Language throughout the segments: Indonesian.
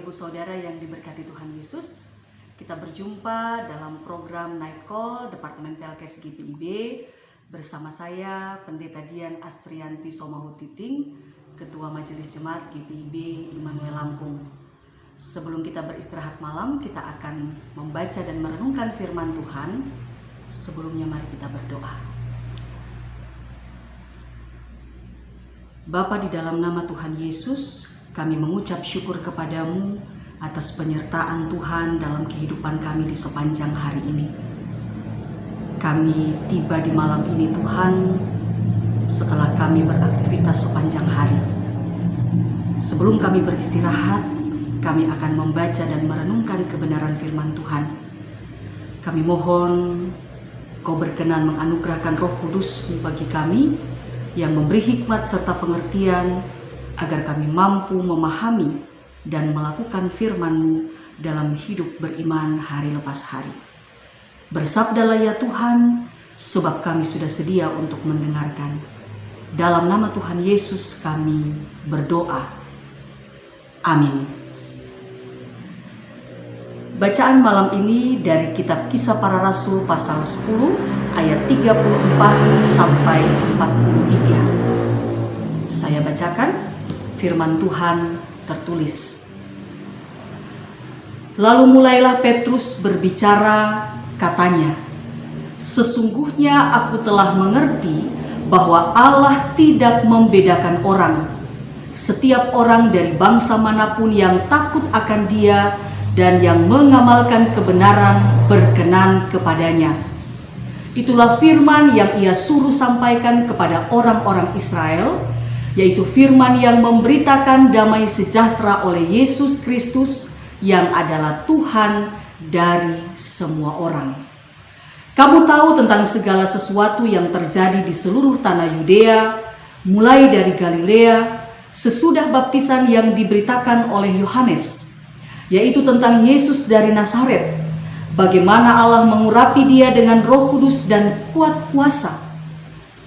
Ibu Saudara yang diberkati Tuhan Yesus, kita berjumpa dalam program Night Call Departemen Pelkes GPIB bersama saya Pendeta Dian Astrianti Somahutiting, Ketua Majelis Jemaat GPIB Immanuel Lampung. Sebelum kita beristirahat malam, kita akan membaca dan merenungkan firman Tuhan. Sebelumnya mari kita berdoa. Bapa, di dalam nama Tuhan Yesus, kami mengucap syukur kepadamu atas penyertaan Tuhan dalam kehidupan kami di sepanjang hari ini. Kami tiba di malam ini Tuhan setelah kami beraktivitas sepanjang hari. Sebelum kami beristirahat, kami akan membaca dan merenungkan kebenaran firman Tuhan. Kami mohon Kau berkenan menganugerahkan Roh Kudus bagi kami yang memberi hikmat serta pengertian agar kami mampu memahami dan melakukan firman-Mu dalam hidup beriman hari lepas hari. Bersabdalah ya Tuhan, sebab kami sudah sedia untuk mendengarkan. Dalam nama Tuhan Yesus kami berdoa. Amin. Bacaan malam ini dari kitab Kisah Para Rasul pasal 10 ayat 34 sampai 43. Saya bacakan. Firman Tuhan tertulis. Lalu mulailah Petrus berbicara, katanya, "Sesungguhnya aku telah mengerti bahwa Allah tidak membedakan orang. Setiap orang dari bangsa manapun yang takut akan Dia dan yang mengamalkan kebenaran berkenan kepadanya." Itulah firman yang Ia suruh sampaikan kepada orang-orang Israel, yaitu firman yang memberitakan damai sejahtera oleh Yesus Kristus yang adalah Tuhan dari semua orang. Kamu tahu tentang segala sesuatu yang terjadi di seluruh tanah Yudea, mulai dari Galilea, sesudah baptisan yang diberitakan oleh Yohanes, yaitu tentang Yesus dari Nazaret, bagaimana Allah mengurapi Dia dengan Roh Kudus dan kuat kuasa.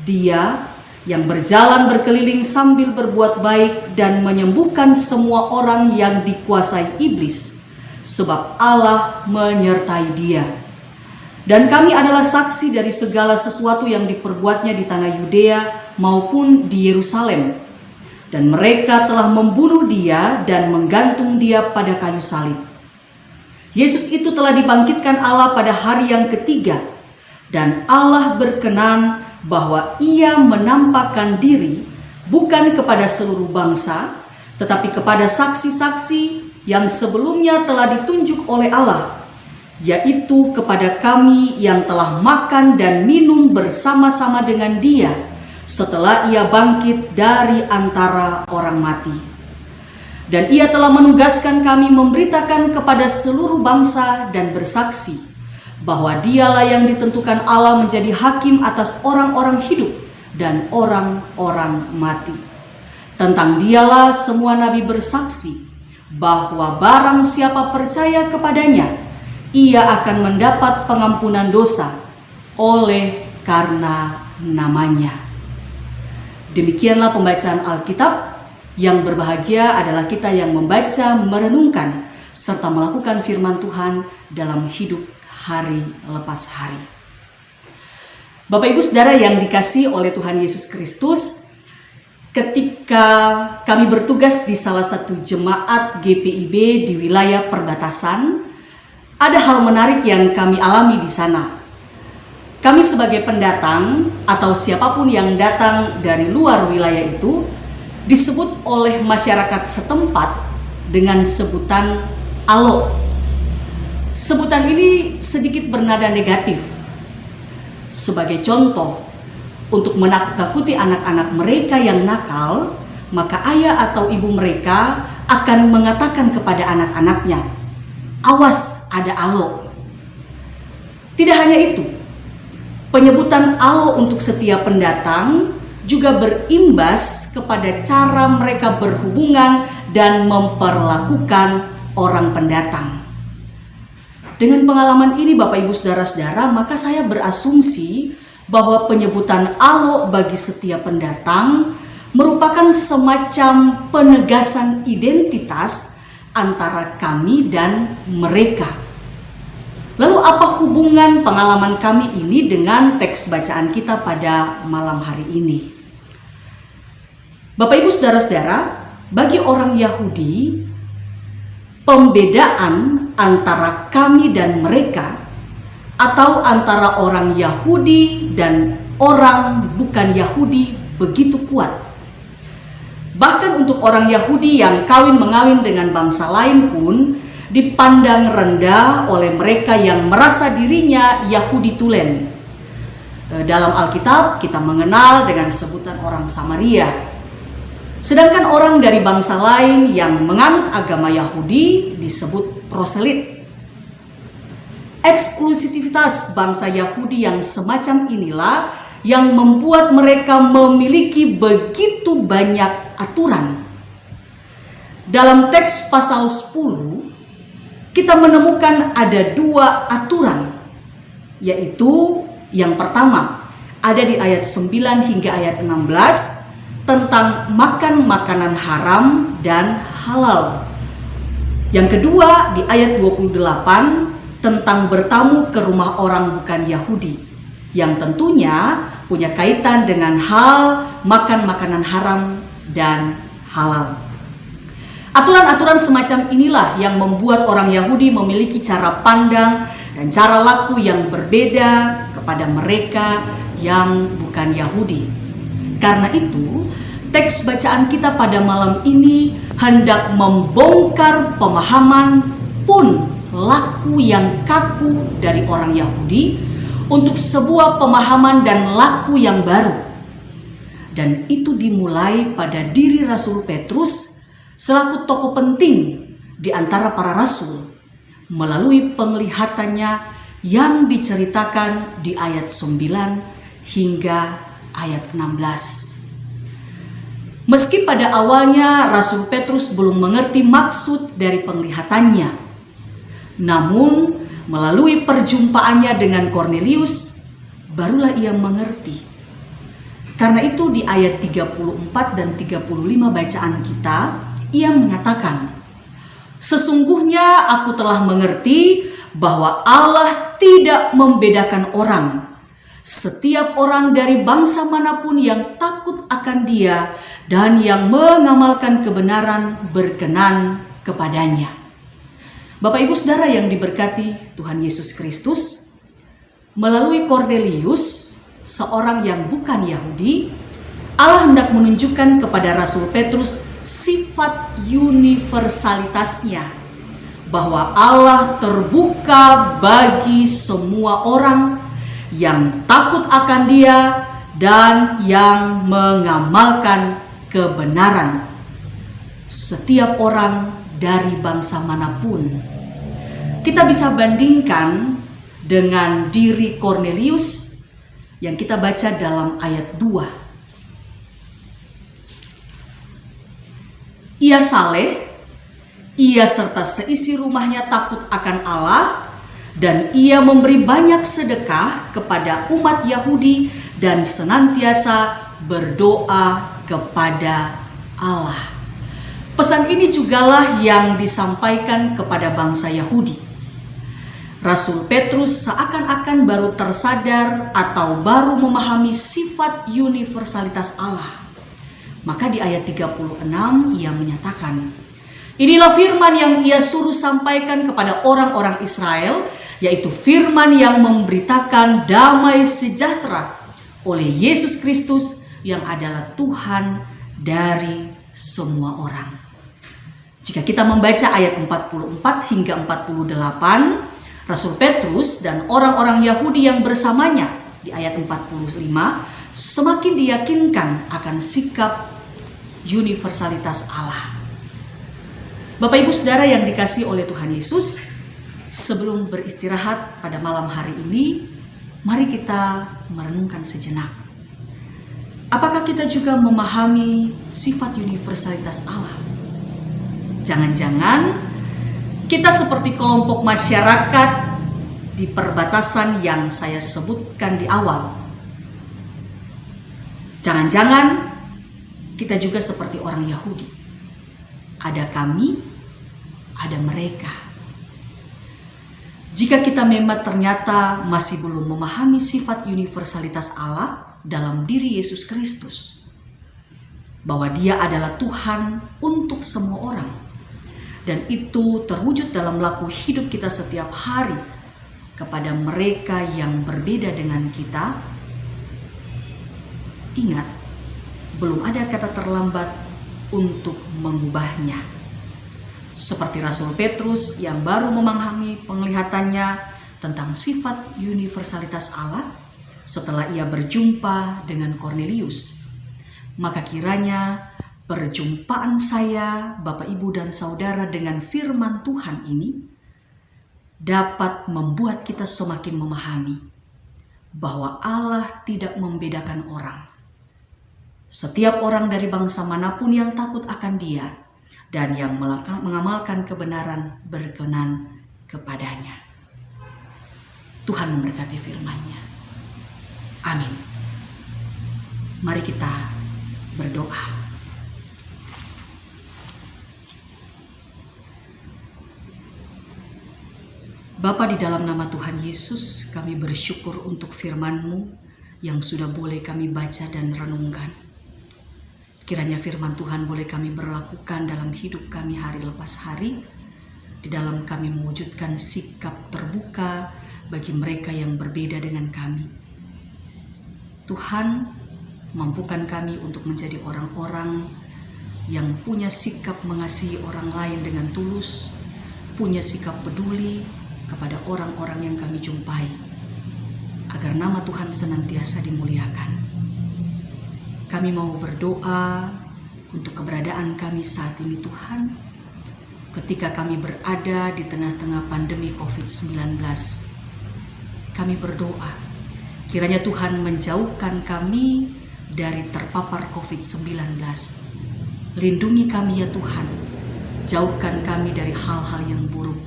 Dia yang berjalan berkeliling sambil berbuat baik dan menyembuhkan semua orang yang dikuasai iblis, sebab Allah menyertai Dia. Dan kami adalah saksi dari segala sesuatu yang diperbuatnya di tanah Yudea maupun di Yerusalem. Dan mereka telah membunuh Dia dan menggantung Dia pada kayu salib. Yesus itu telah dibangkitkan Allah pada hari yang ketiga, dan Allah berkenan bahwa Ia menampakkan diri bukan kepada seluruh bangsa, tetapi kepada saksi-saksi yang sebelumnya telah ditunjuk oleh Allah, yaitu kepada kami yang telah makan dan minum bersama-sama dengan Dia setelah Ia bangkit dari antara orang mati. Dan Ia telah menugaskan kami memberitakan kepada seluruh bangsa dan bersaksi bahwa Dialah yang ditentukan Allah menjadi hakim atas orang-orang hidup dan orang-orang mati. Tentang Dialah semua nabi bersaksi bahwa barang siapa percaya kepadanya, ia akan mendapat pengampunan dosa oleh karena namanya. Demikianlah pembacaan Alkitab. Yang berbahagia adalah kita yang membaca, merenungkan, serta melakukan firman Tuhan dalam hidup hari lepas hari. Bapak Ibu Saudara yang dikasihi oleh Tuhan Yesus Kristus, ketika kami bertugas di salah satu jemaat GPIB di wilayah perbatasan, ada hal menarik yang kami alami di sana. Kami sebagai pendatang atau siapapun yang datang dari luar wilayah itu disebut oleh masyarakat setempat dengan sebutan alo. Sebutan ini sedikit bernada negatif. Sebagai contoh, untuk menakut-nakuti anak-anak mereka yang nakal, maka ayah atau ibu mereka akan mengatakan kepada anak-anaknya, "Awas, ada alo." Tidak hanya itu, penyebutan alo untuk setiap pendatang juga berimbas kepada cara mereka berhubungan dan memperlakukan orang pendatang. Dengan pengalaman ini Bapak Ibu Saudara-saudara, maka saya berasumsi bahwa penyebutan alo bagi setiap pendatang merupakan semacam penegasan identitas antara kami dan mereka. Lalu apa hubungan pengalaman kami ini dengan teks bacaan kita pada malam hari ini? Bapak Ibu Saudara-saudara, bagi orang Yahudi, pembedaan antara kami dan mereka atau antara orang Yahudi dan orang bukan Yahudi begitu kuat. Bahkan untuk orang Yahudi yang kawin-mengawin dengan bangsa lain pun dipandang rendah oleh mereka yang merasa dirinya Yahudi tulen. Dalam Alkitab kita mengenal dengan sebutan orang Samaria. Sedangkan orang dari bangsa lain yang menganut agama Yahudi disebut proselit. Eksklusivitas bangsa Yahudi yang semacam inilah yang membuat mereka memiliki begitu banyak aturan. Dalam teks pasal 10, kita menemukan ada 2 aturan, yaitu yang pertama ada di ayat 9 hingga ayat 16 tentang makan makanan haram dan halal. Yang kedua di ayat 28 tentang bertamu ke rumah orang bukan Yahudi, yang tentunya punya kaitan dengan hal makan makanan haram dan halal. Aturan-aturan semacam inilah yang membuat orang Yahudi memiliki cara pandang dan cara laku yang berbeda kepada mereka yang bukan Yahudi. Karena itu, teks bacaan kita pada malam ini hendak membongkar pemahaman pun laku yang kaku dari orang Yahudi untuk sebuah pemahaman dan laku yang baru. Dan itu dimulai pada diri Rasul Petrus selaku tokoh penting di antara para rasul melalui penglihatannya yang diceritakan di ayat 9 hingga ayat 16. Meski pada awalnya Rasul Petrus belum mengerti maksud dari penglihatannya, namun melalui perjumpaannya dengan Kornelius barulah ia mengerti. Karena itu di ayat 34 dan 35 bacaan kita, ia mengatakan, "Sesungguhnya aku telah mengerti bahwa Allah tidak membedakan orang. Setiap orang dari bangsa manapun yang takut akan Dia dan yang mengamalkan kebenaran berkenan kepadanya." Bapak Ibu Saudara yang diberkati Tuhan Yesus Kristus, melalui Kornelius, seorang yang bukan Yahudi, Allah hendak menunjukkan kepada Rasul Petrus sifat universalitasnya, bahwa Allah terbuka bagi semua orang yang takut akan Dia dan yang mengamalkan kebenaran. Setiap orang dari bangsa manapun. Kita bisa bandingkan dengan diri Kornelius yang kita baca dalam ayat 2. Ia saleh, ia serta seisi rumahnya takut akan Allah, dan ia memberi banyak sedekah kepada umat Yahudi dan senantiasa berdoa kepada Allah. Pesan ini jugalah yang disampaikan kepada bangsa Yahudi. Rasul Petrus seakan-akan baru tersadar atau baru memahami sifat universalitas Allah. Maka di ayat 36 ia menyatakan, "Inilah firman yang ia suruh sampaikan kepada orang-orang Israel, yaitu firman yang memberitakan damai sejahtera oleh Yesus Kristus yang adalah Tuhan dari semua orang." Jika kita membaca ayat 44 hingga 48, Rasul Petrus dan orang-orang Yahudi yang bersamanya di ayat 45 semakin diyakinkan akan sikap universalitas Allah. Bapak Ibu Saudara yang dikasihi oleh Tuhan Yesus, sebelum beristirahat pada malam hari ini, mari kita merenungkan sejenak. Apakah kita juga memahami sifat universalitas Allah? Jangan-jangan kita seperti kelompok masyarakat di perbatasan yang saya sebutkan di awal. Jangan-jangan kita juga seperti orang Yahudi. Ada kami ada mereka. Jika kita memang ternyata masih belum memahami sifat universalitas Allah dalam diri Yesus Kristus, bahwa Dia adalah Tuhan untuk semua orang, dan itu terwujud dalam laku hidup kita setiap hari kepada mereka yang berbeda dengan kita, ingat, belum ada kata terlambat untuk mengubahnya. Seperti Rasul Petrus yang baru memahami penglihatannya tentang sifat universalitas Allah setelah ia berjumpa dengan Kornelius. Maka kiranya perjumpaan saya, Bapak, Ibu, dan Saudara dengan firman Tuhan ini dapat membuat kita semakin memahami bahwa Allah tidak membedakan orang. Setiap orang dari bangsa manapun yang takut akan Dia dan yang mengamalkan kebenaran berkenan kepadanya. Tuhan memberkati firman-Nya. Amin. Mari kita berdoa. Bapa, di dalam nama Tuhan Yesus, kami bersyukur untuk firman-Mu yang sudah boleh kami baca dan renungkan. Kiranya firman Tuhan boleh kami berlakukan dalam hidup kami hari lepas hari, di dalam kami mewujudkan sikap terbuka bagi mereka yang berbeda dengan kami. Tuhan, mampukan kami untuk menjadi orang-orang yang punya sikap mengasihi orang lain dengan tulus, punya sikap peduli kepada orang-orang yang kami jumpai, agar nama Tuhan senantiasa dimuliakan. Kami mau berdoa untuk keberadaan kami saat ini, Tuhan, ketika kami berada di tengah-tengah pandemi COVID-19. Kami berdoa, kiranya Tuhan menjauhkan kami dari terpapar COVID-19. Lindungi kami ya Tuhan, jauhkan kami dari hal-hal yang buruk.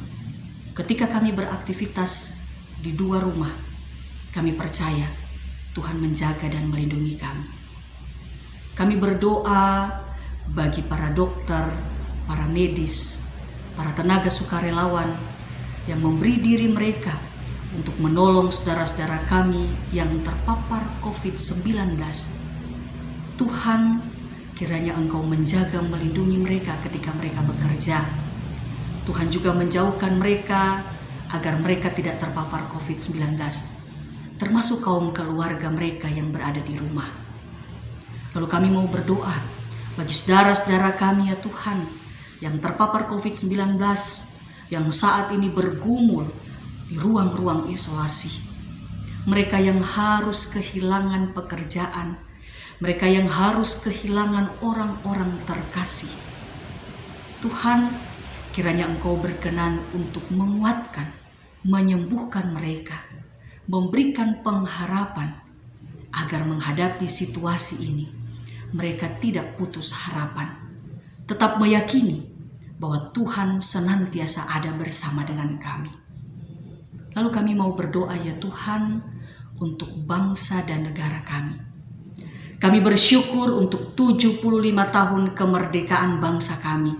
Ketika kami beraktivitas di dua rumah, kami percaya Tuhan menjaga dan melindungi kami. Kami berdoa bagi para dokter, para medis, para tenaga sukarelawan yang memberi diri mereka untuk menolong saudara-saudara kami yang terpapar COVID-19. Tuhan, kiranya Engkau menjaga melindungi mereka ketika mereka bekerja. Tuhan juga menjauhkan mereka agar mereka tidak terpapar COVID-19, termasuk kaum keluarga mereka yang berada di rumah. Lalu kami mau berdoa bagi saudara-saudara kami ya Tuhan yang terpapar COVID-19, yang saat ini bergumul di ruang-ruang isolasi. Mereka yang harus kehilangan pekerjaan, mereka yang harus kehilangan orang-orang terkasih. Tuhan, kiranya Engkau berkenan untuk menguatkan, menyembuhkan mereka, memberikan pengharapan agar menghadapi situasi ini mereka tidak putus harapan, tetap meyakini bahwa Tuhan senantiasa ada bersama dengan kami. Lalu kami mau berdoa ya Tuhan untuk bangsa dan negara kami. Kami bersyukur untuk 75 tahun kemerdekaan bangsa kami.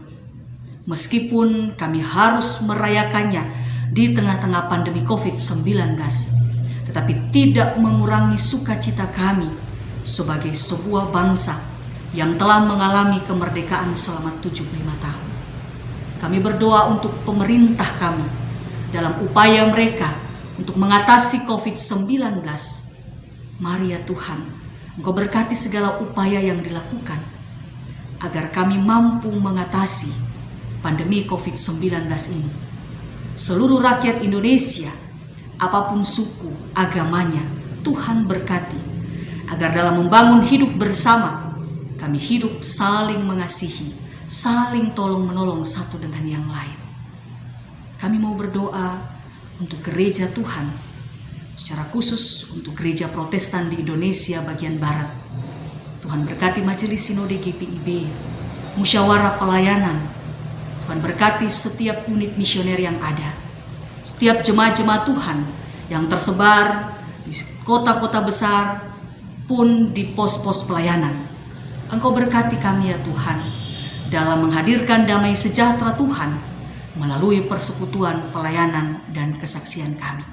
Meskipun kami harus merayakannya di tengah-tengah pandemi COVID-19, tetapi tidak mengurangi sukacita kami sebagai sebuah bangsa yang telah mengalami kemerdekaan selama 75 tahun. Kami berdoa untuk pemerintah kami dalam upaya mereka untuk mengatasi COVID-19. Mari ya Tuhan, Engkau berkati segala upaya yang dilakukan agar kami mampu mengatasi pandemi COVID-19 ini. Seluruh rakyat Indonesia, apapun suku, agamanya, Tuhan berkati agar dalam membangun hidup bersama, kami hidup saling mengasihi, saling tolong-menolong satu dengan yang lain. Kami mau berdoa untuk gereja Tuhan, secara khusus untuk gereja Protestan di Indonesia bagian Barat. Tuhan berkati Majelis Sinode GPIB, musyawarah pelayanan. Tuhan berkati setiap unit misioner yang ada, setiap jemaat-jemaat Tuhan yang tersebar di kota-kota besar pun di pos-pos pelayanan. Engkau berkati kami ya Tuhan dalam menghadirkan damai sejahtera Tuhan melalui persekutuan, pelayanan, dan kesaksian kami.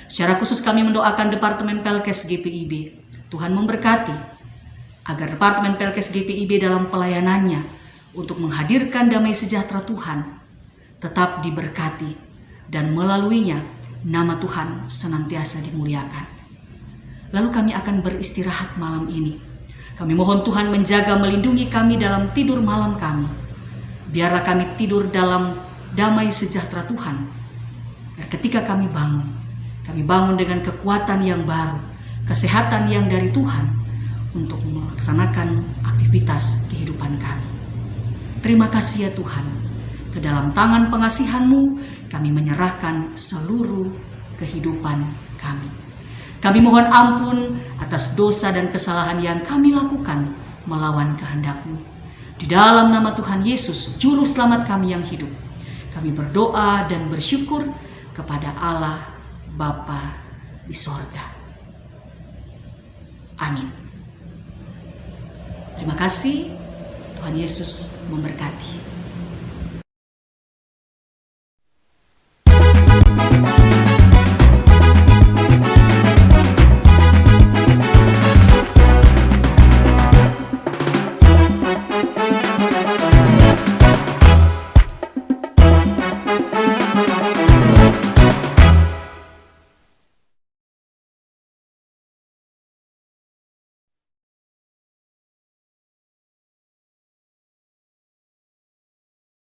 Secara khusus kami mendoakan Departemen Pelkes GPIB. Tuhan memberkati agar Departemen Pelkes GPIB dalam pelayanannya untuk menghadirkan damai sejahtera Tuhan tetap diberkati, dan melaluinya nama Tuhan senantiasa dimuliakan. Lalu kami akan beristirahat malam ini. Kami mohon Tuhan menjaga melindungi kami dalam tidur malam kami. Biarlah kami tidur dalam damai sejahtera Tuhan. Dan ketika kami bangun dengan kekuatan yang baru, kesehatan yang dari Tuhan untuk melaksanakan aktivitas kehidupan kami. Terima kasih ya Tuhan. Ke dalam tangan pengasihan-Mu kami menyerahkan seluruh kehidupan kami. Kami mohon ampun atas dosa dan kesalahan yang kami lakukan melawan kehendak-Mu. Di dalam nama Tuhan Yesus, Juru Selamat kami yang hidup, kami berdoa dan bersyukur kepada Allah Bapa di sorga. Amin. Terima kasih. Tuhan Yesus memberkati.